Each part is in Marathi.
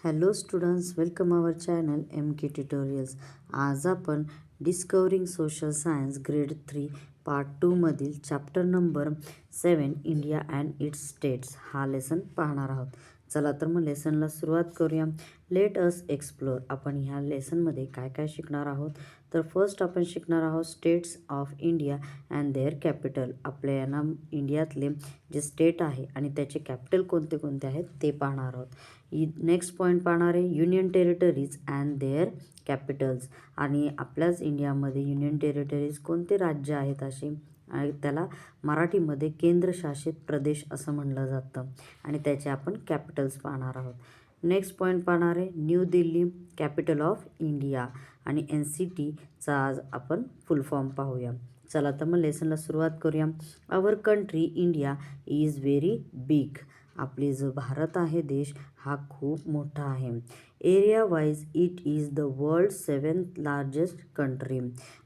हॅलो स्टुडंट्स, वेलकम आवर चॅनल MK ट्युटोरियल्स. आज आपण discovering social science grade 3 part 2 मधील chapter number 7 India and it's states हा लेसन पाहणार आहोत. चला तर मग लेसनला सुरुवात करूया. Let us explore. आपण ह्या लेसनमध्ये काय काय शिकणार आहोत तर फर्स्ट आपण शिकणार आहोत states of India and their capital. आपल्या यांना इंडियातले जे स्टेट आहे आणि त्याचे कॅपिटल कोणते कोणते आहेत ते पाहणार आहोत. नेक्स्ट पॉईंट पाहणार आहे union territories and their capitals. आणि आपल्याच इंडियामध्ये युनियन टेरिटरीज कोणते राज्य आहेत असे, आणि त्याला मराठीमध्ये केंद्रशासित प्रदेश असं म्हणलं जातं, आणि त्याचे आपण कॅपिटल्स पाहणार आहोत. नेक्स्ट पॉईंट पाहणार आहे new Delhi capital of India, आणि NCTचा आज आपण फुल फॉर्म पाहूया. चला तर मग लेसनला सुरुवात करूया. Our country India is very big. आपली जो भारत आहे देश हा खूप मोठा आहे. Area wise it is the world 7th largest country.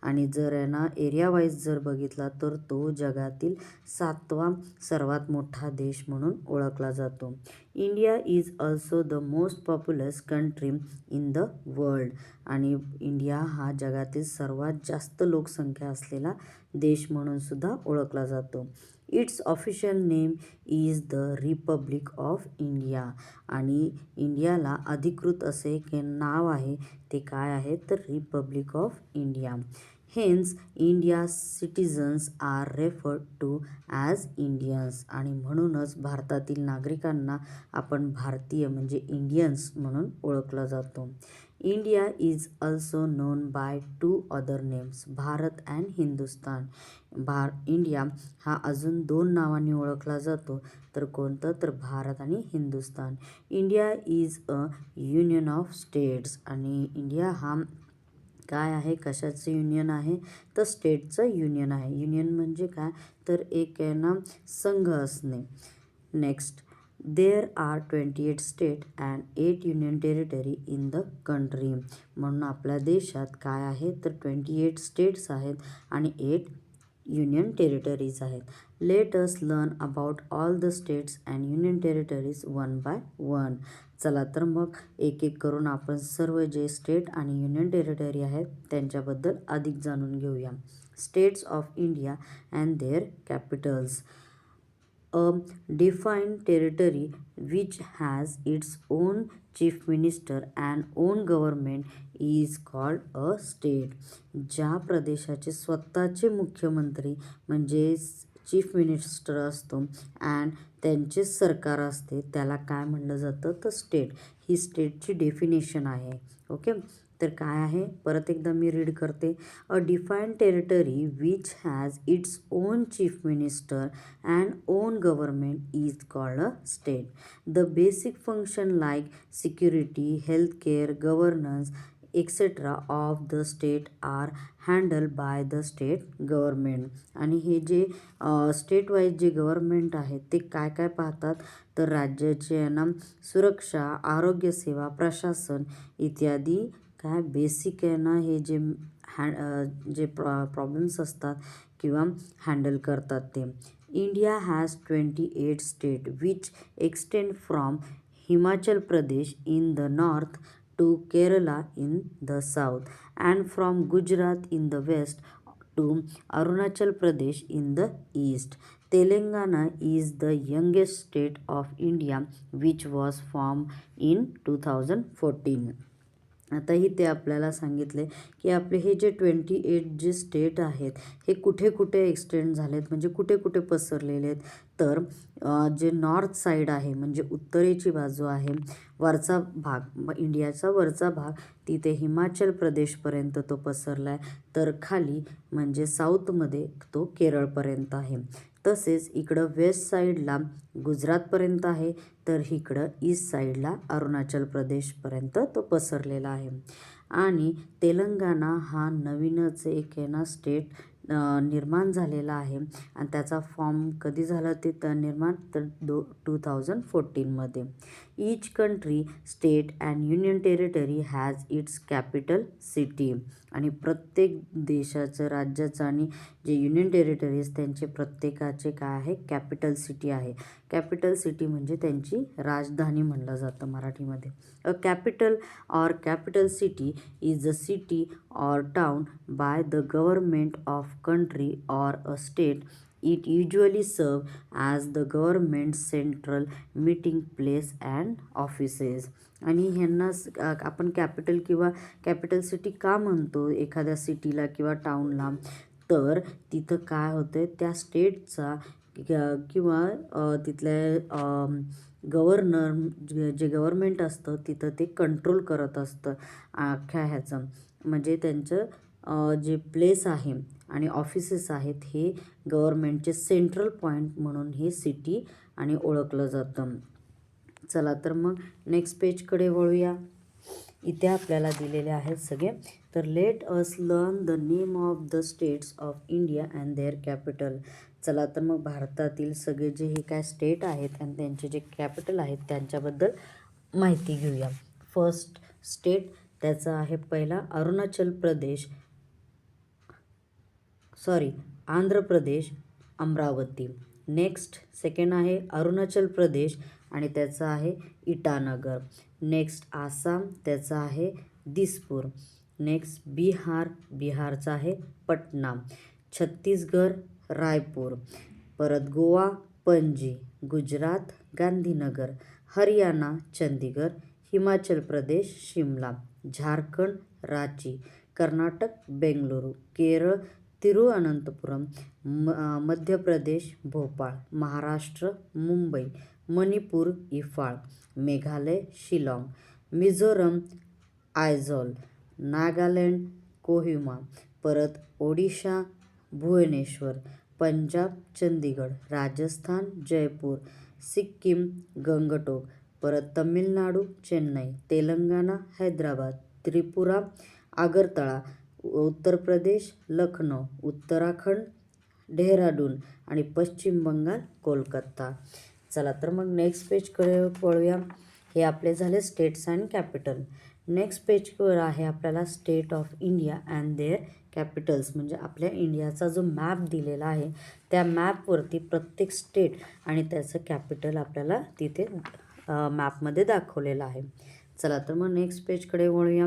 आणि जर यांना एरिया वाईज जर बघितला तर तो जगातील 7वा सर्वात मोठा देश म्हणून ओळखला जातो. India is also the most populous country in the world. आणि इंडिया हा जगातील सर्वात जास्त लोकसंख्या असलेला देश म्हणून सुद्धा ओळखला जातो. It's official name is the Republic of India. आणि इंडियाला अधिकृत असे एक नाव आहे, ते काय आहे तर republic of India. Hence India citizens are referred to as Indians. आणि म्हणूनच भारतातील नागरिकांना आपण भारतीय म्हणजे इंडियन्स म्हणून ओळखलं जातो. India is also known by 2 other names, Bharat and Hindustan. India हा अजून 2 नावांनी ओळखला जातो, तर कोणतं तर भारत आणि Hindustan. India is a union of states. आणि इंडिया हा काय आहे, कशाचं युनियन आहे तर स्टेटचं युनियन आहे. युनियन म्हणजे काय तर एक आहे ना संघ असणे. Next there are 28 state and 8 union territory in the country. म्हणून आपल्या देशात काय आहे तर 28 स्टेट्स आहेत आणि 8 युनियन टेरिटरीज आहेत. Late us learn about all the states and union territories one by one. चला तर मग एक एक करून आपण सर्व जे स्टेट आणि युनियन टेरिटरी आहेत त्यांच्याबद्दल अधिक जाणून घेऊया. States of India and their capitals. A defined territory which has its own chief minister and own government is called a state. ज्या प्रदेशाचे स्वतःचे मुख्यमंत्री म्हणजे चीफ मिनिस्टर असतो अँड त्यांचे सरकार असते त्याला काय म्हणलं जातं तर स्टेट. ही स्टेटची डेफिनेशन आहे. ओके, तर काय आहे परत एकदा मी रीड करते. A defined territory which has its own chief minister and own government is called a state. The basic function like security, health care, governance etcetera of the state are handle by the state government. आणि हे जे स्टेट वाईज जे गव्हर्नमेंट आहेत ते काय काय पाहतात तर राज्याचे ना सुरक्षा, आरोग्यसेवा, प्रशासन इत्यादी काय बेसिक आहे ना हे जे प्रॉब्लेम्स असतात किंवा हँडल करतात ते. India has 28 state which extend from Himachal Pradesh in the north to Kerala in the south and from Gujarat in the west to Arunachal Pradesh in the east. Telangana is the youngest state of India which was formed in 2014. आता इथे आपल्याला सांगितले की आपले हे जे 28 जे स्टेट आहेत हे कुठे कुठे एक्सटेंड झालेत म्हणजे कुठे कुठे पसरलेले आहेत तर जे नॉर्थ साईड आहे म्हणजे उत्तरेची बाजू आहे, वरचा भाग इंडियाचा वरचा भाग तिथे हिमाचल प्रदेशपर्यंत तो पसरला आहे, तर खाली म्हणजे साऊथमध्ये तो केरळपर्यंत आहे. तसेच इकडं वेस्ट साईडला गुजरातपर्यंत आहे, तर इकडं ईस्ट साईडला अरुणाचल प्रदेशपर्यंत तो पसरलेला आहे. आणि तेलंगणा हा नवीनच एक आहे ना स्टेट निर्माण झालेला आहे आणि त्याचा फॉर्म कधी झाला ते निर्माण तर 2014मध्ये. Each country, state and union territory has its capital city. आणि प्रत्येक देशाचं, राज्याचं आणि जे युनियन टेरिटरीज त्यांचे प्रत्येकाचे काय आहे, कॅपिटल सिटी आहे. कॅपिटल सिटी म्हणजे त्यांची राजधानी म्हणलं जातं मराठीमध्ये. अ capital or capital city is a city or town by the government of country or a state. It usually serves as the government's central meeting place and offices. आणि ह्यांना आपण कॅपिटल किंवा कॅपिटल सिटी का म्हणतो एखाद्या सिटीला किंवा टाउनला, तर तिथं काय होतं, त्या स्टेटचा किंवा तिथल्या गव्हर्नर जे गव्हर्मेंट असतं तिथं ते कंट्रोल करत असतं अख्ख्या ह्याचं. म्हणजे त्यांचं जे प्लेस आहे आणि ऑफिसेस आहेत हे गव्हर्मेंटचे सेंट्रल पॉईंट म्हणून हे सिटी आणि ओळखलं जातं. चला तर मग नेक्स्ट पेजकडे वळूया. इथे आपल्याला दिलेले आहेत सगळे. तर let us learn the name of the states of India and their capital. चला तर मग भारतातील सगळे जे हे काय स्टेट आहेत आणि त्यांचे जे कॅपिटल आहेत त्यांच्याबद्दल माहिती घेऊया. फर्स्ट स्टेट त्याचा आहे पहिला आंध्र प्रदेश अमरावती. नेक्स्ट सेकंड आहे अरुणाचल प्रदेश आणि त्याचा आहे इटानगर. नेक्स्ट आसाम त्याचा आहे दिसपूर. नेक्स्ट बिहारचा आहे पटना. छत्तीसगड रायपूर. परत गोवा पणजी. गुजरात गांधीनगर. हरियाणा चंदीगड. हिमाचल प्रदेश शिमला. झारखंड रांची. कर्नाटक बेंगलुरू. केरळ तिरुअनंतपुरम. मध्य प्रदेश भोपाळ. महाराष्ट्र मुंबई. मणिपूर इफाळ. मेघालय शिलाँग. मिझोरम आयझॉल. नागालँड कोहिमा. परत ओडिशा भुवनेश्वर. पंजाब चंदीगड. राजस्थान जयपूर. सिक्कीम गंगटोक. परत तमिळनाडू चेन्नई. तेलंगणा हैदराबाद. त्रिपुरा आगरतळा. उत्तर प्रदेश लखनौ. उत्तराखंड डेहराडून आणि पश्चिम बंगाल कोलकाता. चला तर मग नेक्स्ट पेजकडे वळूया. हे आपले झाले स्टेट्स अँड कॅपिटल. नेक्स्ट पेजवर आहे आपल्याला state of India and their capitals. म्हणजे आपल्या इंडियाचा जो मॅप दिलेला आहे त्या मॅपवरती प्रत्येक स्टेट आणि त्याचं कॅपिटल आपल्याला तिथे मॅपमध्ये दाखवलेलं आहे. चला तर मग नेक्स्ट पेजकडे वळूया.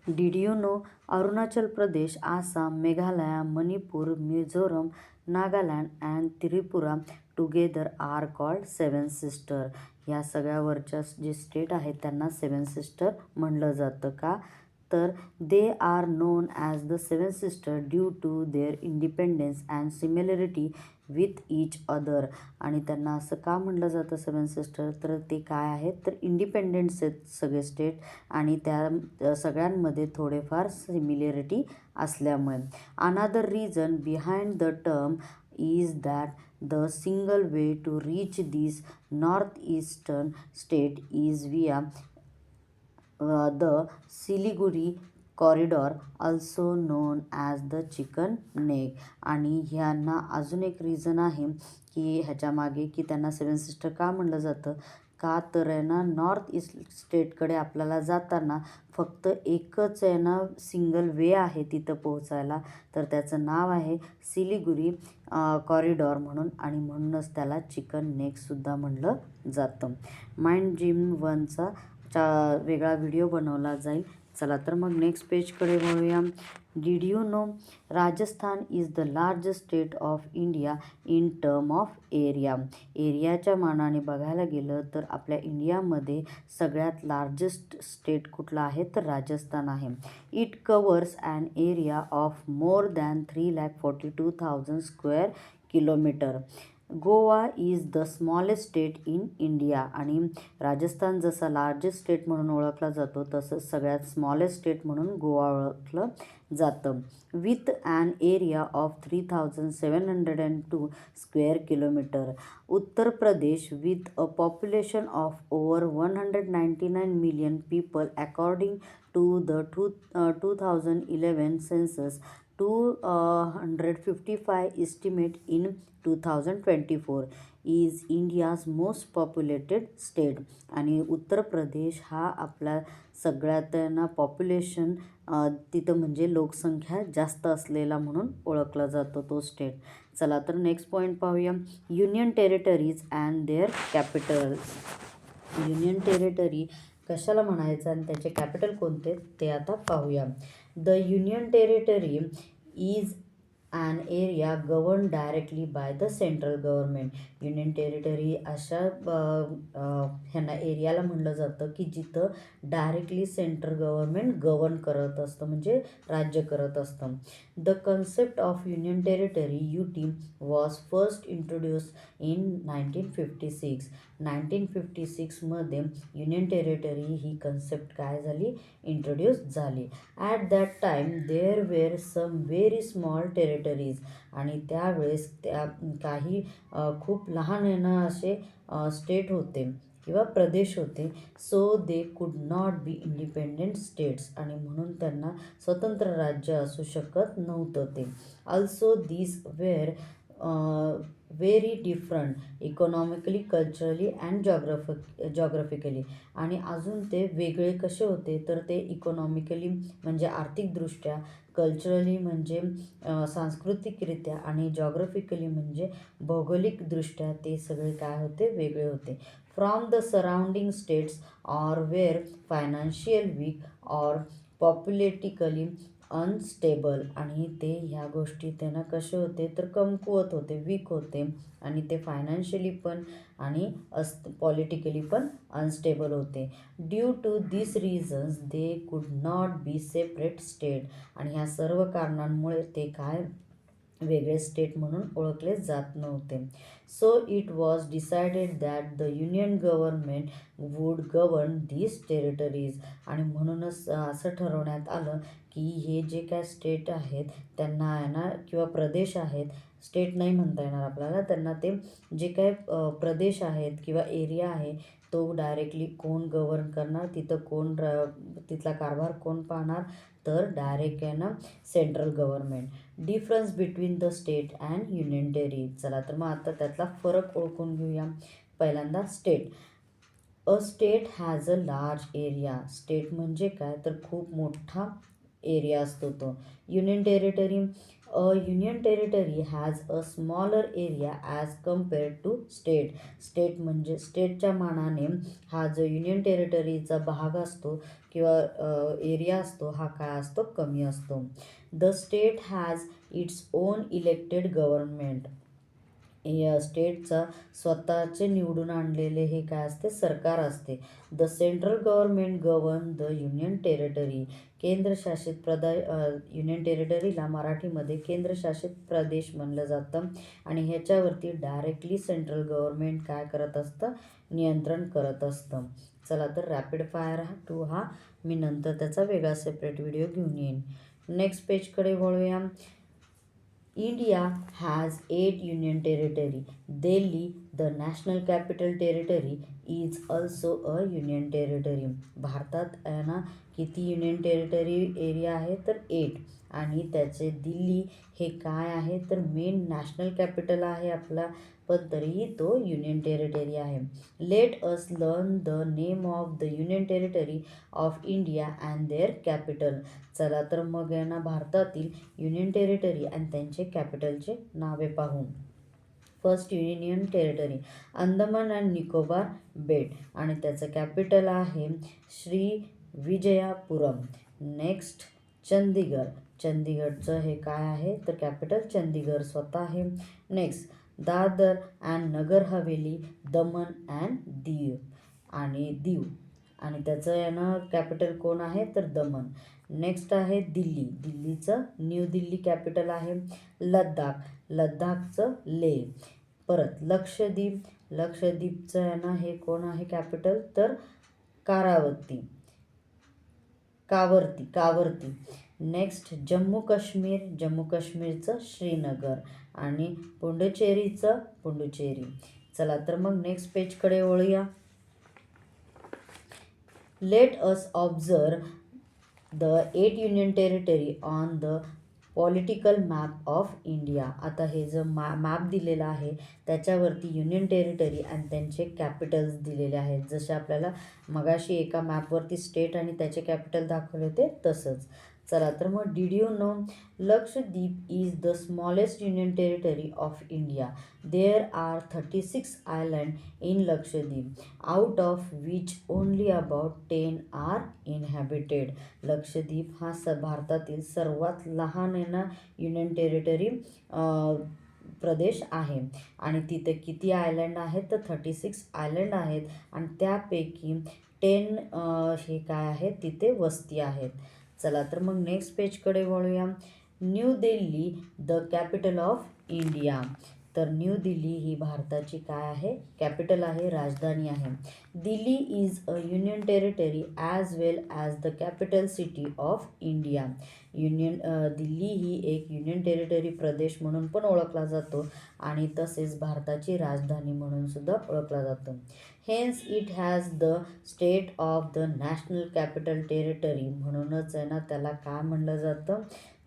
Did you know Arunachal Pradesh, Assam, Meghalaya, Manipur, Mizoram, Nagaland and Tripura together are called seven sister. ह्या सगळ्यावरच्या जे स्टेट आहेत त्यांना सेवन सिस्टर म्हणलं जातं. का तर they are known as the seven sister due to their independence and similarity with each other. आणि त्यांना असं का म्हणलं जातं सेवन सिस्टर, तर ते काय आहेत तर इंडिपेंडन्स आहेत सगळे स्टेट आणि त्या सगळ्यांमध्ये थोडेफार सिमिलरिटी असल्यामुळे. अनादर reason behind the term is that the single way to reach this northeastern state is via the Siliguri corridor, also known as the chicken neck. आणि ह्यांना अजून एक रिझन आहे की ह्याच्या मागे की त्यांना सेवन सिस्टर का म्हणलं जातं, का तर आहे ना नॉर्थ ईस्ट स्टेटकडे आपल्याला जाताना फक्त एकच आहे ना सिंगल वे आहे तिथं पोहोचायला, तर त्याचं नाव आहे सिलिगुरी कॉरिडॉर म्हणून आणि म्हणूनच त्याला चिकन नेकसुद्धा म्हणलं जातं. माइंड जिम 1चा वेगळा व्हिडिओ बनवला जाईल. चला तर मग नेक्स्ट पेजकडे वळूया. Did you no Rajasthan is the largest state of India in term of area. एरियाच्या मानाने बघायला गेलं तर आपल्या इंडियामध्ये सगळ्यात लार्जेस्ट स्टेट कुठला आहे तर राजस्थान आहे. It covers an area of more than 3,42,000 square kilometre. Goa is the smallest state in India. आणि राजस्थान जसा लार्जेस्ट स्टेट म्हणून ओळखला जातो तसंच सगळ्यात स्मॉलेस्ट स्टेट म्हणून गोवा ओळखलं जातं. With an area of 3,702 square kilometre. Uttar Pradesh with a population of over 199 million people according to the 2011 census 255 estimate in 2024 is India's most populated state. आणि उत्तर प्रदेश हा आपला सगळ्यात ना पॉप्युलेशन तिथं म्हणजे लोकसंख्या जास्त असलेला म्हणून ओळखला जातो तो स्टेट. चला तर नेक्स्ट पॉईंट पाहूया. Union territories and their capitals. Union territory कशाला म्हणायचं आणि त्याचे कॅपिटल कोणते ते आता पाहूया. The union territory is an area governed directly by the central government. Union territory अशा ह्यांना एरियाला म्हणलं जातं की जिथं डायरेक्टली सेंट्रल गव्हर्नमेंट गवर्न करत असतं म्हणजे राज्य करत असतं. The concept of union territory UT was first introduce in 1956. 1956मध्ये युनियन टेरिटरी ही कन्सेप्ट काय झाली इंट्रोड्यूस झाली. At that time there were some very small territories. आणि त्यावेळेस त्या काही खूप लहान असे स्टेट होते किंवा प्रदेश होते. So they could not be independent states. आणि म्हणून त्यांना स्वतंत्र राज्य असू शकत नव्हतं ते. Also these were very different economically, culturally and geographically. आणि अजून ते वेगळे कसे होते तर ते इकॉनॉमिकली म्हणजे आर्थिकदृष्ट्या, कल्चरली म्हणजे सांस्कृतिकरित्या आणि जॉग्राफिकली म्हणजे भौगोलिकदृष्ट्या ते सगळे काय होते वेगळे होते. From the surrounding states or were financial weak or politically unstable. आणि ते ह्या गोष्टी त्यांना कसे होते तर कमकुवत होते, वीक होते आणि ते फायनान्शियली पण आणि पॉलिटिकली पण अनस्टेबल होते. Due to this reasons they could not B separate state. आणि ह्या सर्व कारणांमुळे ते काय वेगळे स्टेट म्हणून ओळखले जात नव्हते. So it was decided that the union government would govern these territories. आणि म्हणूनच असं ठरवण्यात आलं की हे जे काय स्टेट आहेत त्यांना ना किंवा प्रदेश आहेत, स्टेट नाही म्हणता येणार आपल्याला, त्यांना ते जे काय प्रदेश आहेत किंवा एरिया आहे तो डायरेक्टली कोण गव्हर्न करणार, तिथं कोण तिथला कारभार कोण पाहणार तर डायरेक्ट आहे ना central government. Difference between the state and union territory. चला तर मग आता त्यातला फरक ओळखून घेऊया. पहिल्यांदा state. A state has a large area. State म्हणजे काय तर खूप मोठा एरिया असतो तो. Union territory. A union territory has a smaller area as compared to state. State म्हणजे स्टेटच्या मानाने हा जो युनियन टेरिटरीचा भाग असतो किंवा एरिया असतो हा काय असतो कमी असतो. The state has its on elected government. या स्टेटचा स्वतःचे निवडून आणलेले हे काय असते सरकार असते. The central government govern the union territory. केंद्रशासित युनियन टेरिटरीला मराठीमध्ये केंद्रशासित प्रदेश म्हणलं जातं. आणि ह्याच्यावरती डायरेक्टली सेंट्रल गव्हर्नमेंट काय करत असतं नियंत्रण करत असतं. चला तर रॅपिड फायर 2 हा मी नंतर त्याचा वेगळा सेपरेट व्हिडिओ घेऊन येईन. नेक्स्ट पेजकडे वळूया. India has 8 union territory. Delhi the national capital territory is also a union territory. भारतात आहे ना किती युनियन टेरिटरी एरिया आहे तर 8. आणि त्याचे दिल्ली हे काय आहे तर मेन नॅशनल कॅपिटल आहे आपला, पण तरीही तो युनियन टेरिटरी आहे. Let us learn the name of the union territory of India and their capital. चला तर मग यांना भारतातील युनियन टेरिटरी आणि त्यांचे कॅपिटलचे नावे पाहू. First union territory Andaman and Nicobar बेट आणि त्याचं कॅपिटल आहे श्री विजयापुरम. नेक्स्ट चंदीगड. चंदीगडचं हे काय आहे तर कॅपिटल चंदीगड स्वतः आहे. Next Dadra and Nagar Haveli, Daman and Diu आणि त्याचं यानं कॅपिटल कोण आहे तर दमन. नेक्स्ट आहे दिल्ली. दिल्लीचं न्यू दिल्ली कॅपिटल आहे. लडाखचं लेह. परत लक्षद्वीप. लक्षद्वीपचं यानं हे कोण आहे कॅपिटल तर कावर्ती. नेक्स्ट जम्मू काश्मीर. जम्मू काश्मीरचं श्रीनगर आणि पुडुचेरीचं पुडुचेरी. चला तर मग नेक्स्ट पेजकडे वळूया. Let us observe the 8 union territory on the political map of India. आता हे जो मॅप दिलेला आहे त्याच्यावरती युनियन टेरिटरी आणि त्यांचे कॅपिटल्स दिलेले आहेत. जसे आपल्याला मगाशी एका मॅपवरती स्टेट आणि त्याचे कॅपिटल दाखवले होते तसंच. चला तर मग did you know Lakshadweep is the smallest union territory of India. There are 36 island in Lakshadweep, out of which only about 10 are inhabited. Lakshadweep हा भारतातील सर्वात लहान युनियन टेरिटरी प्रदेश आहे आणि तिथे किती आयलँड आहेत तर 36 आयलँड आहेत आणि त्यापैकी 10 हे काय आहेत तिथे वस्ती आहेत. चला तर मग नेक्स्ट पेजकडे वळूया. New Delhi the capital of India. तर न्यू दिल्ली ही भारताची काय आहे कॅपिटल आहे, राजधानी आहे. Delhi is a union territory as well as the capital city of India. Delhi ही एक युनियन टेरिटरी प्रदेश म्हणून पण ओळखला जातो आणि तसेच भारताची राजधानी म्हणून सुद्धा ओळखला जातो. Hence it has the state of the national capital territory. म्हणूनच आहे ना त्याला काय म्हणलं जातं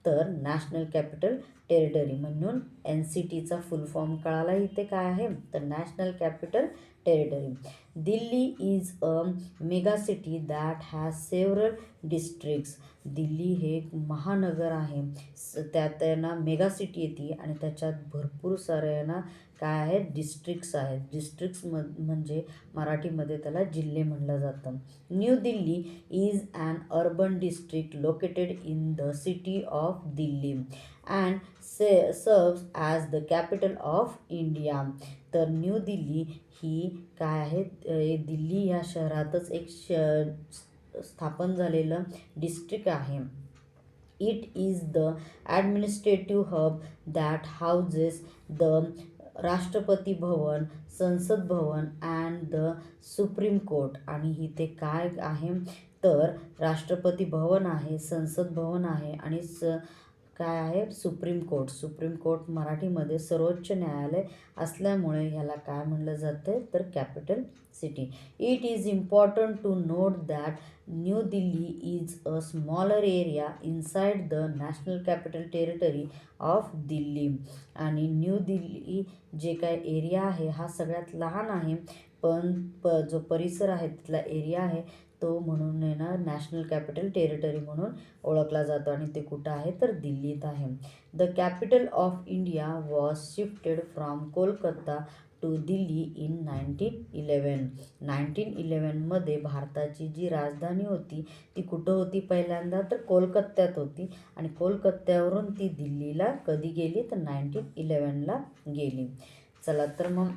तर नॅशनल कॅपिटल टेरिटरी. म्हणून NCTचा फुल फॉर्म कळाला इथे काय आहे तर national capital territory. Delhi is a mega city that has several districts. Delhi हे एक महानगर आहे, त्यात त्यांना मेगा सिटी येते आणि त्याच्यात भरपूर सारे ना काय आहेत डिस्ट्रिक्ट्स आहेत. डिस्ट्रिक्ट्स म्हणजे मराठीमध्ये त्याला जिल्हे म्हणलं जातं. New Delhi is an urban district located in the city of Delhi and serves as the capital of India. तर न्यू दिल्ली ही काय आहे दिल्ली या शहरातच एक स्थापन झालेलं डिस्ट्रिक्ट आहे. It is the administrative hub that houses the Rashtrapati Bhavan, Sansad Bhavan and the supreme court. आणि इथे काय आहे तर राष्ट्रपती भवन आहे, संसद भवन आहे आणि काय आहे सुप्रीम कोर्ट. सुप्रीम कोर्ट मराठीमध्ये सर्वोच्च न्यायालय असल्यामुळे ह्याला काय म्हणलं जातं तर capital city. It is important to note that new Delhi is a smaller area inside the national capital territory of Delhi. आणि न्यू दिल्ली जे काय एरिया आहे हा सगळ्यात लहान आहे, पण जो परिसर आहे तिथला एरिया आहे तो म्हणून नॅशनल कॅपिटल टेरिटरी म्हणून ओळखला जातो आणि ते कुठं आहे तर दिल्लीत आहे. The capital of India was shifted from Kolkata to Delhi in 1911. 1911मध्ये भारताची जी राजधानी होती ती कुठं होती पहिल्यांदा तर कोलकात्यात होती आणि कोलकात्यावरून ती दिल्लीला कधी गेली तर 1911ला गेली. चला तर मग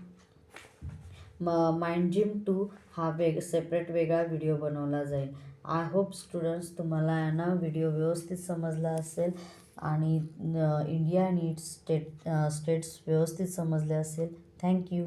माइंड जिम 2 हा सेपरेट वेगळा व्हिडिओ बनवला जाईल. आय होप स्टुडंट्स तुम्हाला व्हिडिओ व्यवस्थित समजला असेल आणि इंडिया आणि इट्स स्टेट्स व्यवस्थित समजले असेल. थँक्यू.